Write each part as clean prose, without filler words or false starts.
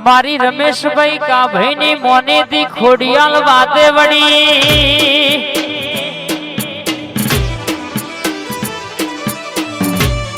મારી રમેશભાઈ કા ભાઈની મોનેથી ખોડિયાલ વાતે વળી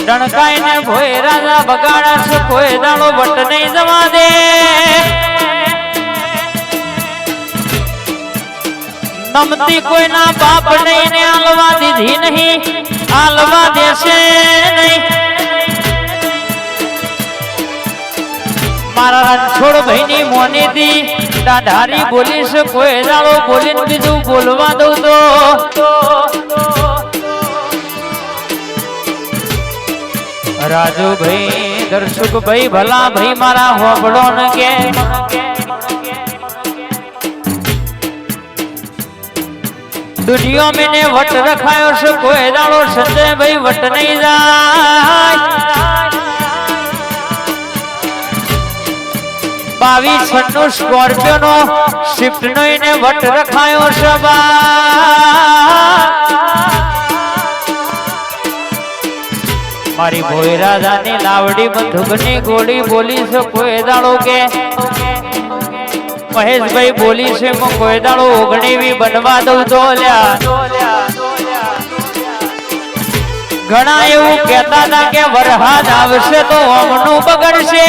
ડણકાઈને ભોય રાજા બગાડા છે કોઈ દાડો વટ નહીં જવા દે નમતી કોઈના બાપ નહીં ને આલવા દીધી નહીં આલવા દેશે નહીં મારા રણછોડ ભાઈની મોનેથી દાઢારી બોલીશ કોઈ દાડો બોલીને બીજું બોલવા દઉં તો રાજુભાઈ દર્શકભાઈ ભલા ભાઈ મારા હોબળો ને કે દુનિયા મેને વટ રખાયો છે કોઈ દાડો સંજય ભાઈ વટ નહીં જાય 2296 સ્કોર્પિયો નો શિફ્ટ નો એને વટ રખાયો છે મારી ભોય રાજાની લાવડી બંધુકની ગોળી બોલી છે કોઈ દાડો કે મહેશભાઈ બોલી છે કોઈ દાડો ઓગણીવી બનવા દઉં તો ઘણા એવું કહેતા હતા કે વરહાદ આવશે તો અમનું બગડશે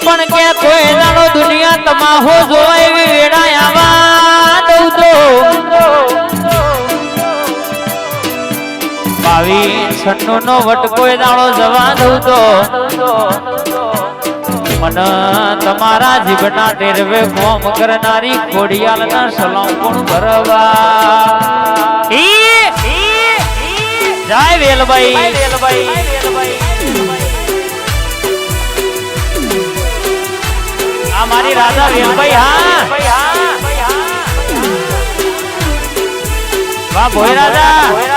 પણ કે કોઈ દાડો દુનિયા તમાહો જોવા એવી વેળા આવા દઉં તો 2296 નો વટ કોઈ દાડો જવા દઉં તો મન તમારા જીવના ટેરવે કોમ કરનારી ખોડિયાલના સલામ પણ ભરવા જય વેલભાઈ આ મારી રાજા વેલભાઈ હા વાહ ભોય રાજા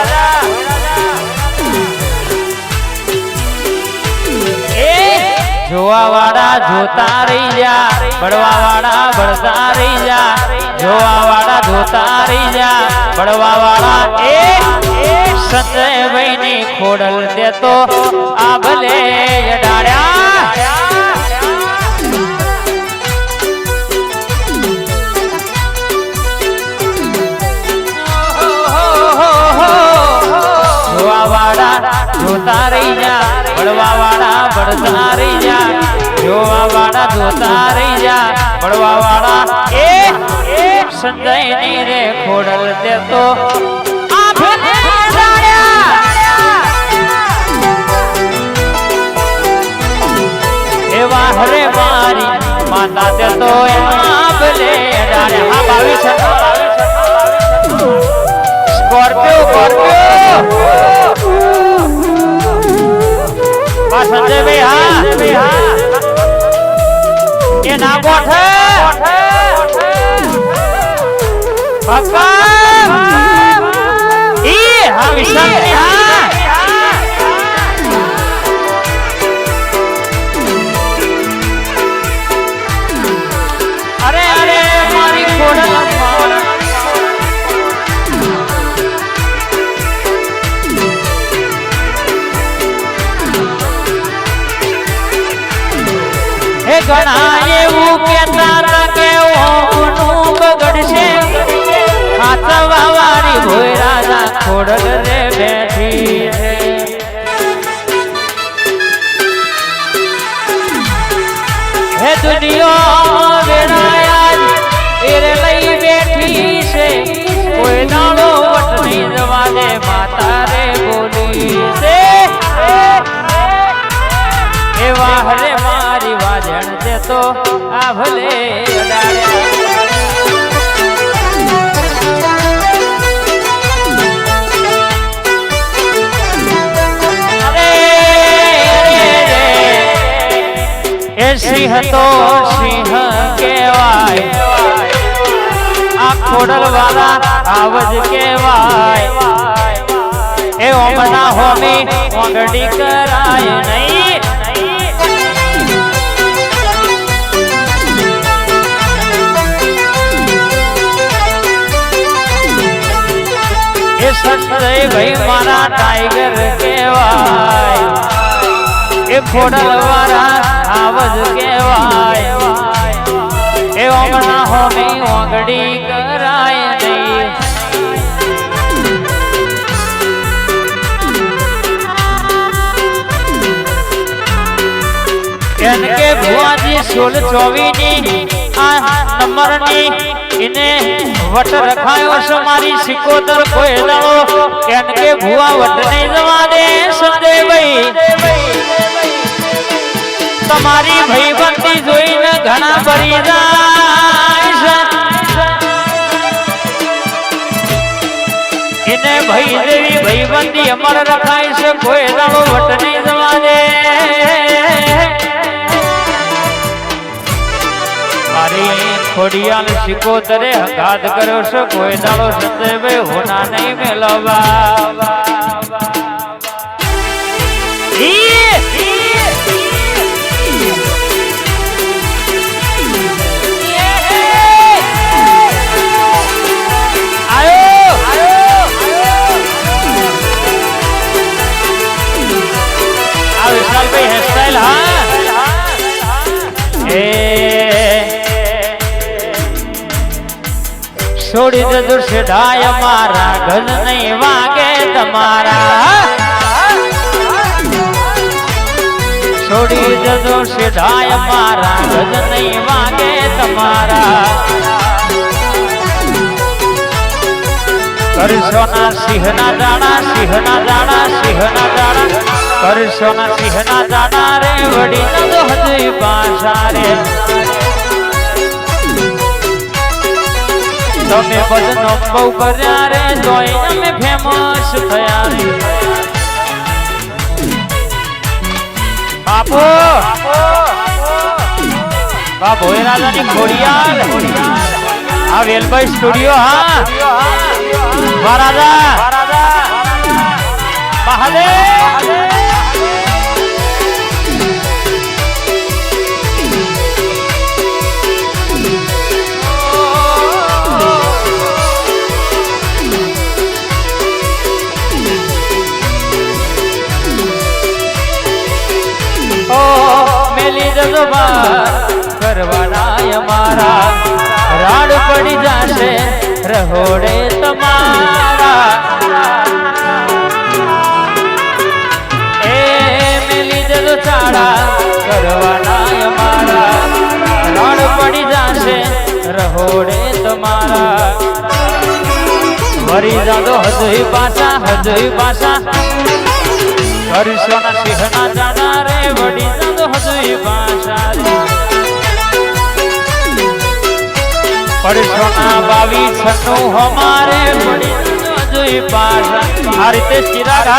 જોવા વાળા જોતા રહી જા બળવા વાળા બળતા રહી જા જોવા વાળા જોતા રહી જા બળવા વાળા સંજય ભાઈ ની ખોડલ દેતો આ ભલે ડાળ્યા જોવા વાળા જોતા રહી જા બળવા વાળા બળતા રહી જા જોવા વાળા જોતા રહી જા બળવા વાળા સંજય ની રે ખોડલ દેતો એવા હરે મારી માતા દેતો ભલે ડાળે હા 2296 સ્કોર્પિયો સંજય ભાઈ હા એ ના ગોઠે હા વિશાલ અરે અરે મારી ખોડલ ઘણા એવું કેતા હતા કે ઓનું બગડશે હાથવા વાળી ભોય રાજા ખોડલ રે બેઠી છે હે દુનિયા વેરાયા એરે લઈ બેઠી છે કોઈ દાડો વટ નહીં જવા દે માતા રે બોલી છે એવા હરે મારી વાજણ દે તો આ ભલે એ સિંહ તો સિંહ કેવાય આ ખોડલ વાળા આવજ કેવાય એ ઓમના હોમી ઓગડી કરાય નહીં સંજય ભાઈ મારા ટાઈગર કેવાય એ ખોડલ વાળા આવજ કહેવાય એ ઓમણા હોમી ઓગડી કરાય નહીં એન કે ભુવાજી 1624 ની આ નંબર ની ઇને વટ રખાયો છે મારી સિકોતર કોઈ દાડો એન કે ભુવા વટ નહીં જવા દે સંદેભાઈ તમારી ભાઈબંધી જોઈને ઘણા ભરી જાય ઇને ભાઈ દેવી ભાઈબંધી અમર રખાય છે કોઈ દાડો વટ નહીં જવા દે મારી ખોડિયાલ સિકોતરે હગાત કર્યો છે કોઈ દાડો સંજયભાઈ હોના નહીં મેળવવા આ વિશાલભાઈ હેરસ્ટાઈલ હા છોડી દેજો સેઢાય મારા ગજ નહીં વાગે તમારા છોડી દેજો સેઢાય મારા ગજ નહીં વાગે તમારા કરશોના સિંહના દાણા સિંહના દાણા સિંહના દાણા કરશોના સિંહના દાણા રે વડી નજો હજી પાછા રે તમે બદનો બહુ કર્યા રે જોઈ અમે ફેમસ થયા રે બાપુ બાપુ એ રાજાની ખોડિયાલ આ વેલભાઈ સ્ટુડિયો હા મહારાજા મહાદેવ મેલી જજો કરવાના મારા રાડ પડી જાશે રહોડે તમારા એ મેલી જજો ચાડા કરવાના મારા રાડ પડી જાશે રહોડે તમારા મરી જાદો હજુય પાછા કરશોના સિંહના દાણા રે વડી જાદો હજુય પાછા પડશોના 22 હમારે વડી જાદો હજુય પાછા આ રીતે ચિરાગ